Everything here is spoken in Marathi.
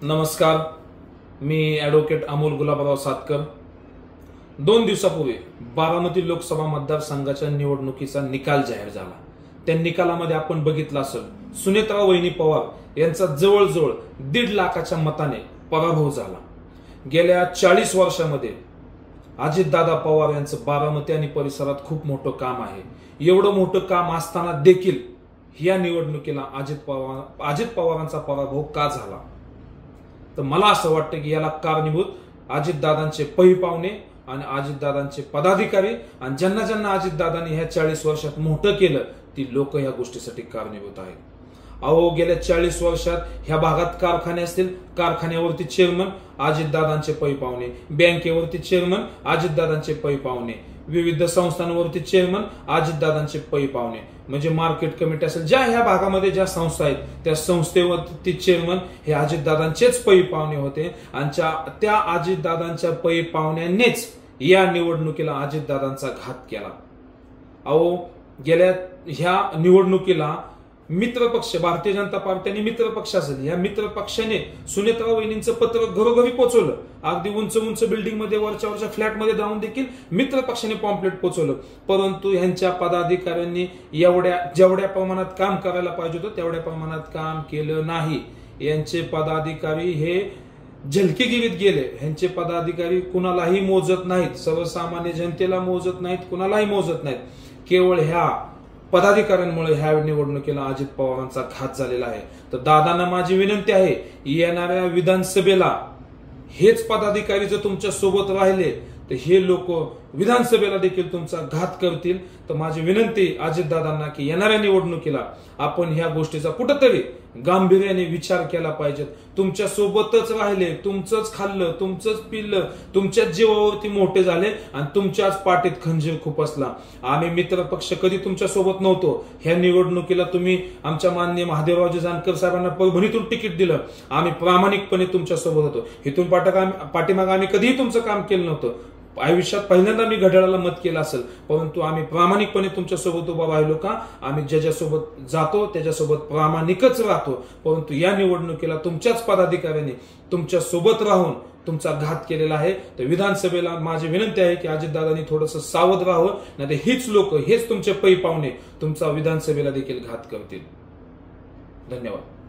नमस्कार, मी ॲडव्होकेट अमोल गुलाबराव सातकर। 2 दिवसापूर्वी बारामती लोकसभा मतदारसंघाच्या निवडणुकीचा निकाल जाहीर झाला। त्या निकालामध्ये आपण बघितलं असेल, सुनेत्रा वहिनी पवार यांचा जवळजवळ 1.5 लाखाच्या मताने पराभव झाला। गेल्या 40 वर्षांमध्ये अजितदादा पवार यांचं बारामती आणि परिसरात खूप मोठं काम आहे। एवढं मोठं काम असताना देखील या निवडणुकीला अजित पवारांचा पराभव का झाला? तर मला असं वाटतं की याला कारणीभूत अजितदादांचे पै पाहुणे आणि अजितदादांचे पदाधिकारी आणि ज्यांना ज्यांना अजितदादांनी ह्या 40 वर्षात मोठं केलं ती लोक ह्या गोष्टीसाठी कारणीभूत आहेत। अहो, गेल्या 40 वर्षात ह्या भागात कारखाने असतील, कारखान्यावरती चेअरमन अजितदादांचे पै पाहुणे, बँकेवरती चेअरमन अजितदादांचे पै पाहुणे, विविध संस्थांवरती चेअरमन अजितदादांचे पै पाहुणे, म्हणजे मार्केट कमिटी असेल, ज्या ह्या भागामध्ये ज्या संस्था आहेत त्या संस्थेवरती चेअरमन हे अजितदादांचेच पै पाहुणे होते आणि त्या अजितदादांच्या पै पाहुण्यांनीच या निवडणुकीला अजितदादांचा घात केला। अहो, गेल्या ह्या निवडणुकीला मित्रपक्ष भारतीय जनता पार्टी आणि मित्रपक्ष असेल, या मित्रपक्षाने सुनेत्रा वहिनींचं पत्र घरोघरी पोहोचवलं। अगदी उंच उंच बिल्डिंग मध्ये वरच्या फ्लॅटमध्ये जाऊन देखील मित्रपक्षाने पॉम्पलेट पोहोचवलं, परंतु यांच्या पदाधिकाऱ्यांनी जेवढ्या प्रमाणात काम करायला पाहिजे होतं तेवढ्या प्रमाणात काम केलं नाही। यांचे पदाधिकारी हे झलकीगिरीत गेले। यांचे पदाधिकारी कुणालाही मोजत नाहीत, सर्वसामान्य जनतेला मोजत नाहीत, कुणालाही मोजत नाहीत। केवळ ह्या पदाधिकाऱ्यांमुळे ह्या निवडणुकीला अजित पवारांचा घात झालेला आहे। तर दादांना माझी विनंती आहे, येणाऱ्या विधानसभेला हेच पदाधिकारी जर तुमच्या सोबत राहिले तर हे लोक विधानसभेला देखील तुमचा घात करतील। तर माझी विनंती अजितदादांना की येणाऱ्या निवडणुकीला आपण ह्या गोष्टीचा कुठेतरी गांभीर्याने विचार केला पाहिजे। तुमच्या सोबतच राहिले, तुमचंच खाल्लं, तुमचंच पिल्लं, तुमच्याच जीवावरती मोठे झाले आणि तुमच्याच पाठीत खंजीर खुपसला। आम्ही मित्रपक्ष कधी तुमच्या सोबत नव्हतो। ह्या निवडणुकीला तुम्ही आमच्या माननीय महादेवरावजी जानकर साहेबांना परभणीतून तिकीट दिलं, आम्ही प्रामाणिकपणे तुमच्या सोबत होतो। इथून पाठीमागे आम्ही कधीही तुमचं काम केलं नव्हतं। आयुष्यात पहिल्यांदा मी घड्याळाला मत केलं असेल, परंतु आम्ही प्रामाणिकपणे तुमच्या सोबत उभा राहिलो का? आम्ही ज्याच्यासोबत जातो त्याच्यासोबत प्रामाणिकच राहतो। परंतु या निवडणुकीला तुमच्याच पदाधिकाऱ्यांनी तुमच्या सोबत राहून तुमचा घात केलेला आहे। तर विधानसभेला माझी विनंती आहे की अजितदादांनी थोडंसं सावध राहावं, नाही तर हीच लोक, हेच तुमचे पै पाहुणे तुमचा विधानसभेला देखील घात करतील। धन्यवाद।